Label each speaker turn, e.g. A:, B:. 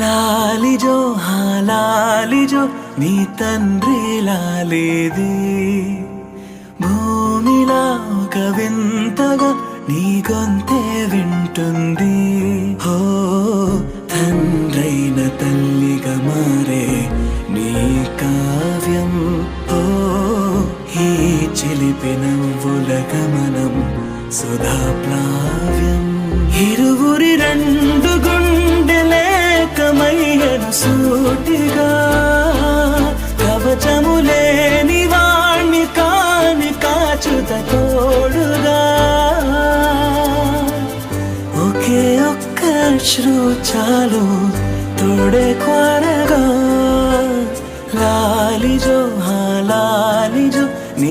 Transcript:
A: లాలిజో లాలిజో నీ తండ్రి లాలేది భూమిలా ఒక వింతగా నీ గొంతే వింటుంది హో తండ్రైన తల్లిగా మారే నీ కావ్యం హో ఈ చిలిపి నవ్వుల గమనం సుధా ప్లావ్యం ఇరువురి రెండు గుండెలేకమయ్యను సూటిగా కవచములేని వాణ్ణి కాని కాచుత తోడుగా ఒకే ఒక్క అశ్రు చాలు తోడే